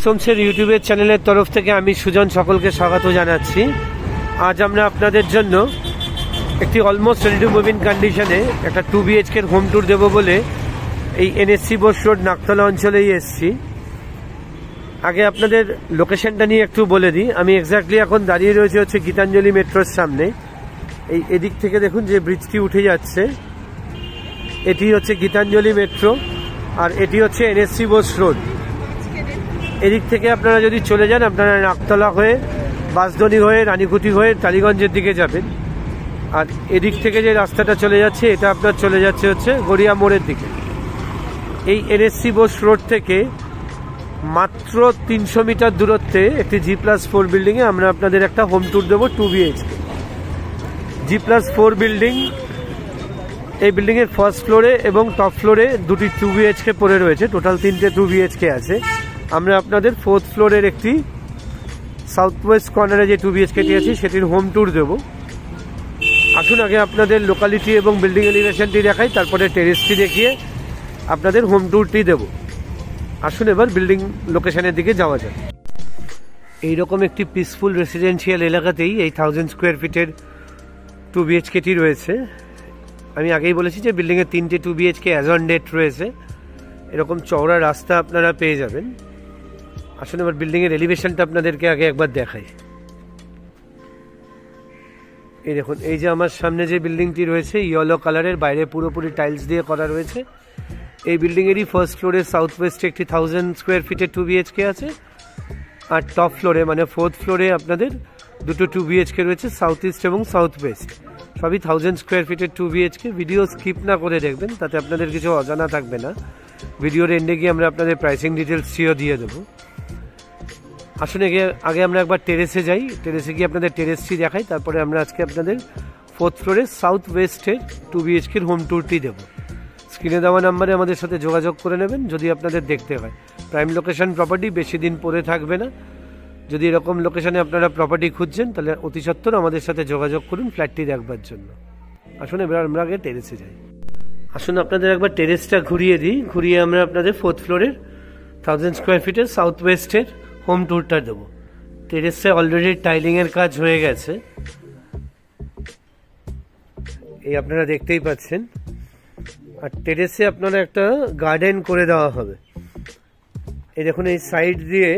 সোমসের ইউটিউবের চ্যানেলের তরফ থেকে আমি সুজন সকলকে স্বাগত জানাচ্ছি। আজ আমরা আপনাদের জন্য একটি almost ready to move in কন্ডিশনে একটা 2 BHK হোম ট্যুর দেবো বলে এই NSC বোস রোড নাকতলা অঞ্চলেই এসছি। আগে আপনাদের লোকেশনটা নিয়ে একটু বলে দিই। আমি এক্স্যাক্টলি এখন দাঁড়িয়ে রয়েছে হচ্ছে গীতাঞ্জলি মেট্রোর সামনে। এদিক থেকে দেখুন যে ব্রিজটি উঠে যাচ্ছে, এটি হচ্ছে গীতাঞ্জলি মেট্রো আর এটি হচ্ছে NSC বোস রোড। এদিক থেকে আপনারা যদি চলে যান আপনারা নাকতলা হয়ে, বাঁশদ্রোণী হয়ে, রানীকুটি হয়ে টালিগঞ্জের দিকে যাবেন। আর এদিক থেকে যে রাস্তাটা চলে যাচ্ছে এটা আপনার চলে যাচ্ছে হচ্ছে গড়িয়া মোড়ের দিকে। এই NSC বোস রোড থেকে মাত্র 300 মিটার দূরত্বে একটি G+4 বিল্ডিংয়ে আমরা আপনাদের একটা হোম ট্যুর দেবো 2 BHK। G+4 বিল্ডিং, এই বিল্ডিংয়ের ফার্স্ট ফ্লোরে এবং টপ ফ্লোরে দুটি 2 BHK পড়ে রয়েছে, টোটাল 3টে 2 BHK আছে। আমরা আপনাদের 4th ফ্লোরের একটি সাউথ ওয়েস্ট কর্নারে যে 2 BHKটি আছে সেটির হোম ট্যুর দেবো। আসুন আগে আপনাদের লোকালিটি এবং বিল্ডিং এলিভেশনটি দেখাই, তারপরে টেরেসটি দেখিয়ে আপনাদের হোম ট্যুরটি দেব। আসুন এবার বিল্ডিং লোকেশনের দিকে যাওয়া যায়। এইরকম একটি পিসফুল রেসিডেন্সিয়াল এলাকাতেই এই 1000 স্কোয়ার ফিটের 2 BHKটি রয়েছে। আমি আগেই বলেছি যে বিল্ডিংয়ে 3টে 2 BHK অ্যাজ অন ডেট রয়েছে। এরকম চওড়া রাস্তা আপনারা পেয়ে যাবেন। আসুন এবার বিল্ডিংয়ের এলিভেশনটা আপনাদেরকে আগে একবার দেখাই। এই দেখুন, এই যে আমার সামনে যে বিল্ডিংটি রয়েছে ইয়েলো কালারের, বাইরে পুরোপুরি টাইলস দিয়ে করা রয়েছে। এই বিল্ডিংয়েরই ফার্স্ট ফ্লোরে সাউথ ওয়েস্টে একটি 1000 স্কোয়ার ফিটের 2 BHK আছে। আর টপ ফ্লোরে মানে 4th ফ্লোরে আপনাদের দুটো 2 BHK রয়েছে, সাউথ ইস্ট এবং সাউথ ওয়েস্ট। সবই 1000 স্কোয়ার ফিটের 2 BHK। ভিডিও স্কিপ না করে দেখবেন, তাতে আপনাদের কিছু অজানা থাকবে না। ভিডিওর এন্ডে গিয়ে আমরা আপনাদের প্রাইসিং ডিটেলসটিও দিয়ে দেবো। আসুন আগে আমরা একবার টেরেসে যাই, টেরেসে গিয়ে আপনাদের টেরেসটি দেখাই, তারপরে আমরা আজকে আপনাদের 4th ফ্লোরে সাউথ ওয়েস্টের 2 BHKর হোম ট্যুরটি দেবো। স্ক্রিনে দেওয়া নাম্বারে আমাদের সাথে যোগাযোগ করে নেবেন যদি আপনাদের দেখতে হয়। প্রাইম লোকেশন প্রপার্টি, বেশি দিন পরে থাকবে না। যদি এরকম লোকেশনে আপনারা প্রপার্টি খুঁজছেন তাহলে অতি সত্বর আমাদের সাথে যোগাযোগ করুন ফ্ল্যাটটি দেখবার জন্য। আসুন এবার আমরা আগে টেরেসে যাই। আসুন আপনাদের একবার টেরেসটা ঘুরিয়ে দিই, ঘুরিয়ে আমরা আপনাদের 4th ফ্লোরের 1000 স্কোয়ার ফিটের সাউথ ওয়েস্টের হোম ট্যুরটা দেবো। টেরেসে অলরেডি টাইলিংয়ের কাজ হয়ে গেছে, এই আপনারা দেখতেই পাচ্ছেন। আর টেরেসে আপনারা একটা গার্ডেন করে দেওয়া হবে। এই দেখুন, এই সাইড দিয়ে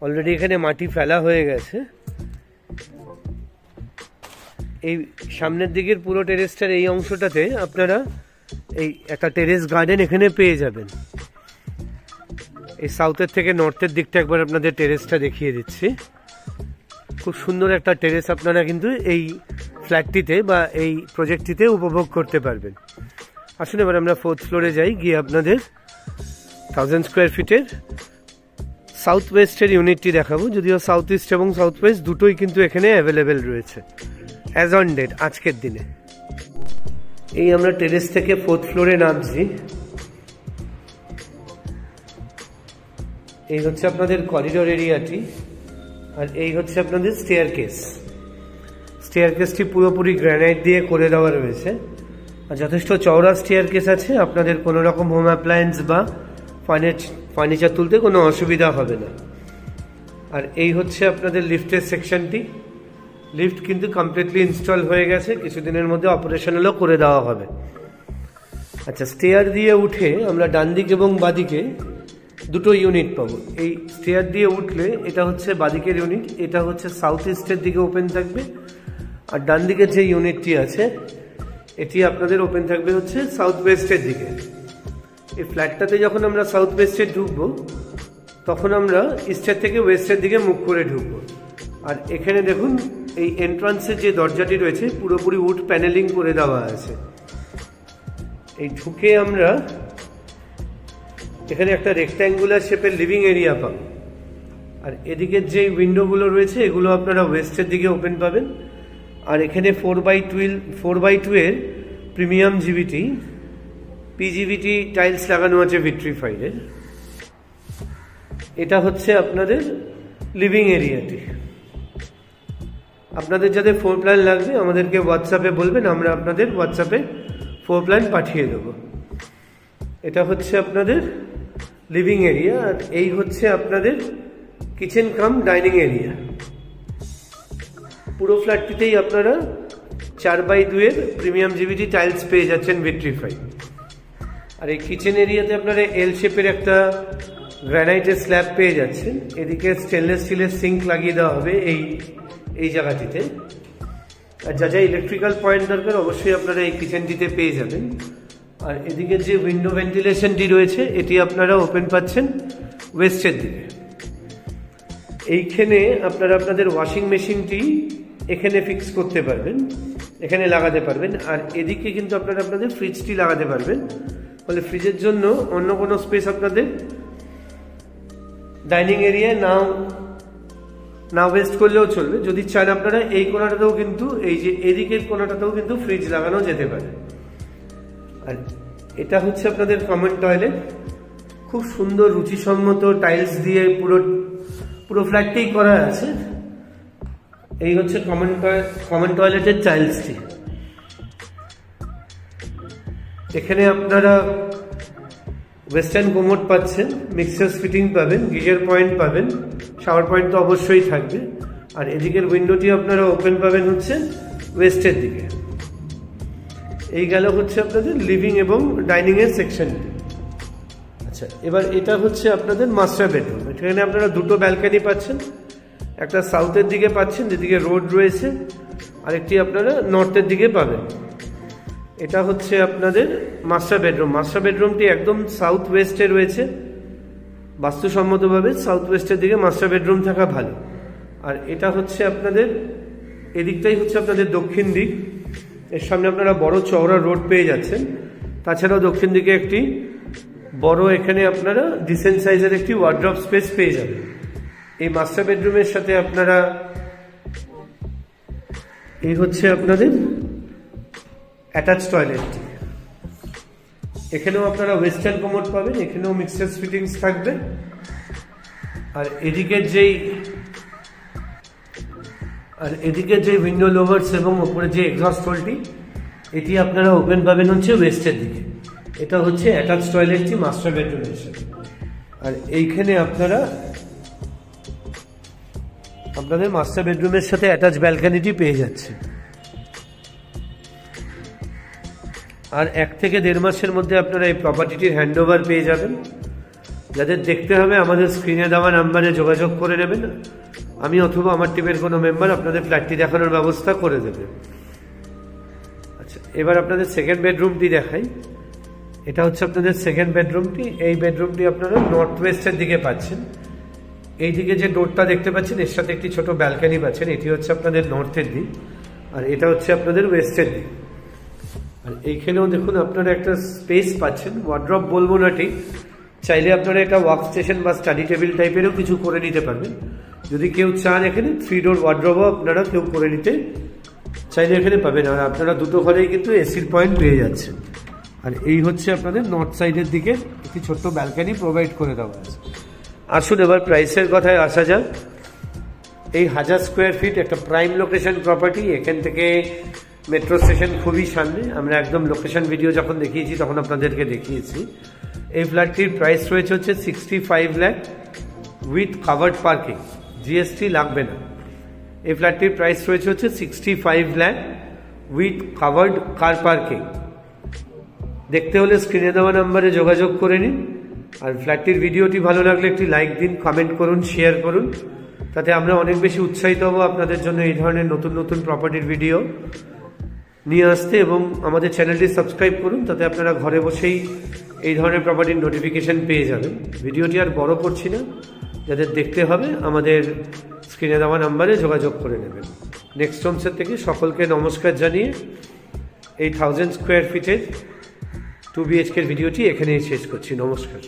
অলরেডি এখানে মাটি ফেলা হয়ে গেছে। এই সামনের দিকের পুরো টেরেসটার এই অংশটাতে আপনারা এই একটা টেরেস গার্ডেন এখানে পেয়ে যাবেন। এই সাউথের থেকে নর্থের দিকটা একবার আপনাদের টেরেসটা দেখিয়ে দিচ্ছি। খুব সুন্দর একটা টেরেস আপনারা কিন্তু এই ফ্ল্যাটটিতে বা এই প্রজেক্টটিতে উপভোগ করতে পারবেন। আসুন এবার আমরা 4th ফ্লোরে যাই, গিয়ে আপনাদের 1000 স্কোয়ার ফিটের সাউথ ওয়েস্টের ইউনিটটি দেখাবো। যদিও সাউথ ইস্ট এবং সাউথ ওয়েস্ট দুটোই কিন্তু এখানে অ্যাভেলেবেল রয়েছে অ্যাজ অন ডেট আজকের দিনে। এই আমরা টেরেস থেকে 4th ফ্লোরে নামছি। এই হচ্ছে আপনাদের করিডোর এরিয়াটি, আর এই হচ্ছে আপনাদের স্টেয়ারকেস। স্টেয়ারকেসটি পুরোপুরি গ্রানাইট দিয়ে করে দেওয়া রয়েছে, আর যথেষ্ট চওড়া স্টেয়ারকেস আছে। আপনাদের কোনো রকম হোম অ্যাপ্লায়েন্স বা ফার্নিচার তুলতে কোনো অসুবিধা হবে না। আর এই হচ্ছে আপনাদের লিফটের সেকশনটি। লিফট কিন্তু কমপ্লিটলি ইনস্টল হয়ে গেছে, কিছুদিনের মধ্যে অপারেশনালও করে দেওয়া হবে। আচ্ছা, স্টেয়ার দিয়ে উঠে আমরা ডান দিক এবং বাদিকে দুটো ইউনিট পাবো। এই স্টেয়ার দিয়ে উঠলে এটা হচ্ছে বাদিকের ইউনিট, এটা হচ্ছে সাউথ ইস্টের দিকে ওপেন থাকবে। আর ডান দিকে যে ইউনিটটি আছে এটি আপনাদের ওপেন থাকবে হচ্ছে সাউথ ওয়েস্টের দিকে। এই ফ্ল্যাটটাতে যখন আমরা সাউথ ওয়েস্টে ঢুকবো তখন আমরা ইস্টের থেকে ওয়েস্টের দিকে মুখ করে ঢুকবো। আর এখানে দেখুন, এই এন্ট্রান্সের যে দরজাটি রয়েছে পুরোপুরি উড প্যানেলিং করে দেওয়া আছে। এই ঢুকে আমরা এখানে একটা রেক্ট্যাঙ্গুলার শেপের লিভিং এরিয়া পাবো। আর এদিকের যে উইন্ডোগুলো রয়েছে এগুলো আপনারা ওয়েস্টের দিকে ওপেন পাবেন। আর এখানে 4x2 এর প্রিমিয়াম PGVT টাইলস লাগানো আছে ভিট্রিফাইডের। এটা হচ্ছে আপনাদের লিভিং এরিয়াটি। আপনাদের যাদের ফ্লোর প্ল্যান লাগবে আমাদেরকে হোয়াটসঅ্যাপে বলবেন, আমরা আপনাদের হোয়াটসঅ্যাপে ফ্লোর প্ল্যান পাঠিয়ে দেবো। এটা হচ্ছে আপনাদের লিভিং এরিয়া, আর এই হচ্ছে আপনাদের কিচেন কাম ডাইনিং এরিয়া। পুরো ফ্ল্যাটটিতেই আপনারা 4x2 প্রিমিয়াম জিবিটি টাইলস পেয়ে যাচ্ছেন ভিট্রিফাই। আর এই কিচেন এরিয়াতে আপনারা এল শেপের একটা গ্রানাইটের স্ল্যাব পেয়ে যাচ্ছেন। এদিকে স্টেনলেস স্টিলের সিঙ্ক লাগিয়ে দেওয়া হবে এই জায়গাটিতে। আর যা যা ইলেকট্রিক্যাল পয়েন্ট দরকার অবশ্যই আপনারা এই কিচেনটিতে পেয়ে যাবেন। আর এদিকে যে উইন্ডো ভেন্টিলেশনটি রয়েছে এটি আপনারা ওপেন পাচ্ছেন ওয়েস্টের দিকে। এইখানে আপনারা আপনাদের ওয়াশিং মেশিনটি এখানে ফিক্স করতে পারবেন, এখানে লাগাতে পারবেন। আর এদিকে কিন্তু আপনারা আপনাদের ফ্রিজটি লাগাতে পারবেন, ফলে ফ্রিজের জন্য অন্য কোনো স্পেস আপনাদের ডাইনিং এরিয়ায় না ওয়েস্ট করলেও চলবে। যদি চান আপনারা এই কোণাটাতেও কিন্তু এই যে এদিকের কোণাটাতেও কিন্তু ফ্রিজ লাগানো যেতে পারে। আর এটা হচ্ছে আপনাদের কমন টয়লেট, খুব সুন্দর রুচিসম্মত টাইলস দিয়ে পুরো ফ্ল্যাটটাই করা আছে। এই হচ্ছে কমন টয়লেটের টাইলসটি। এখানে আপনারা ওয়েস্টার্ন কোমোড পাচ্ছেন, মিক্সার ফিটিং পাবেন, গিজার পয়েন্ট পাবেন, শাওয়ার পয়েন্ট তো অবশ্যই থাকবে। আর এদিকের উইন্ডোটি আপনারা ওপেন পাবেন হচ্ছে ওয়েস্টের দিকে। এই গেল হচ্ছে আপনাদের লিভিং এবং ডাইনিং এর সেকশনটি। আচ্ছা, এবার এটা হচ্ছে আপনাদের মাস্টার বেডরুম। এখানে আপনারা দুটো ব্যালকনি পাচ্ছেন, একটা সাউথের দিকে পাচ্ছেন যেদিকে রোড রয়েছে, আরেকটি আপনারা নর্থের দিকে পাবেন। এটা হচ্ছে আপনাদের মাস্টার বেডরুম। মাস্টার বেডরুমটি একদম সাউথ ওয়েস্টে রয়েছে। বাস্তুসম্মতভাবে সাউথ ওয়েস্টের দিকে মাস্টার বেডরুম থাকা ভালো। আর এটা হচ্ছে আপনাদের এদিকটাই হচ্ছে আপনাদের দক্ষিণ দিক। এর সামনে আপনারা বড় চওড়া রোড পেয়ে যাচ্ছেন। তাছাড়াও দক্ষিণ দিকে একটি বড় এখানে আপনারা ডিসেন্ট সাইজের একটি ওয়ার্ড্রপ স্পেস পেয়ে যাবেন। এই মাস্টার বেডরুমের সাথে আপনারা এই হচ্ছে আপনাদের অ্যাটাচ টয়লেটটি। এখানেও আপনারা ওয়েস্টার্ন কোমোড পাবেন, এখানেও মিক্সার ফিটিংস থাকবে। আর এদিকে যে উইন্ডো লোভার্স এবং উপরে যে এক্সস্ট হোলটি এটি আপনারা ওপেন পাবেন হচ্ছে ওয়েস্টের দিকে। এটা হচ্ছে অ্যাটাচ টয়লেটটি মাস্টার বেডরুমের সাথে। আর এইখানে আপনাদের মাস্টার বেডরুমের সাথে অ্যাটাচ ব্যালকনিটি পেয়ে যাচ্ছে। আর 1 থেকে 1.5 মাসের মধ্যে আপনারা এই প্রপার্টিটির হ্যান্ডওভার পেয়ে যাবেন। যাদের দেখতে হবে আমাদের স্ক্রিনে দেওয়া নাম্বারে যোগাযোগ করে নেবেন। আমি অথবা আমার টিমের কোনো মেম্বার আপনাদের ফ্ল্যাটটি দেখানোর ব্যবস্থা করে দেবে। আচ্ছা, এবার আপনাদের সেকেন্ড বেডরুমটি দেখাই। এটা হচ্ছে আপনাদের সেকেন্ড বেডরুমটি। এই বেডরুমটি আপনারা নর্থ ওয়েস্টের দিকে পাচ্ছেন। এই দিকে যে ডোরটা দেখতে পাচ্ছেন এর সাথে একটি ছোট ব্যালকনি পাচ্ছেন। এটি হচ্ছে আপনাদের নর্থের দিক, আর এটা হচ্ছে আপনাদের ওয়েস্টের দিক। আর এইখানেও দেখুন আপনারা একটা স্পেস পাচ্ছেন, ওয়ার্ড্রপ বলবো না ঠিক, চাইলে আপনারা একটা ওয়ার্ক স্টেশন বা স্টাডি টেবিল টাইপেরও কিছু করে নিতে পারবেন। যদি কেউ চান এখানে 3 ডোর ওয়ার্ড্রপও আপনারা কেউ করে নিতে চাইলে এখানে পাবেন। আর আপনারা দুটো ঘরেই কিন্তু এসির পয়েন্ট পেয়ে যাচ্ছেন। আর এই হচ্ছে আপনাদের নর্থ সাইডের দিকে একটি ছোট্ট ব্যালকনি প্রোভাইড করে দেওয়া আছে। আসুন এবার প্রাইসের কথায় আসা যাক। এই 1000 স্কোয়ার ফিট একটা প্রাইম লোকেশন প্রপার্টি। এখান থেকে মেট্রো স্টেশন খুবই সামনে। আমরা একদম লোকেশন ভিডিও যখন দেখিয়েছি তখন আপনাদেরকে দেখিয়েছি। এই ফ্ল্যাটটির প্রাইস রয়েছে হচ্ছে 65 lakh with covered parking, GST লাগবে না। এই ফ্ল্যাটটির প্রাইস রয়েছে হচ্ছে 65 lakh with covered car parking. দেখতে হলে স্ক্রিনে দেওয়া নাম্বারে যোগাযোগ করে নিন। আর ফ্ল্যাটটির ভিডিওটি ভালো লাগলে একটি লাইক দিন, কমেন্ট করুন, শেয়ার করুন, তাতে আমরা অনেক বেশি উৎসাহিত হব আপনাদের জন্য এই ধরনের নতুন নতুন প্রপার্টির ভিডিও নিয়ে আসতে। এবং আমাদের চ্যানেলটি সাবস্ক্রাইব করুন, তাতে আপনারা ঘরে বসেই এই ধরনের প্রপার্টির নোটিফিকেশন পেয়ে যাবেন। ভিডিওটি আর বড় করছি না, যাদের দেখতে হবে আমাদের স্ক্রিনে দেওয়া নাম্বারে যোগাযোগ করে নেবেন। নেক্সট হোমসের থেকে সকলকে নমস্কার জানিয়ে এই 1000 স্কোয়ার ফিটের 2 BHK ভিডিওটি এখানেই শেষ করছি। নমস্কার।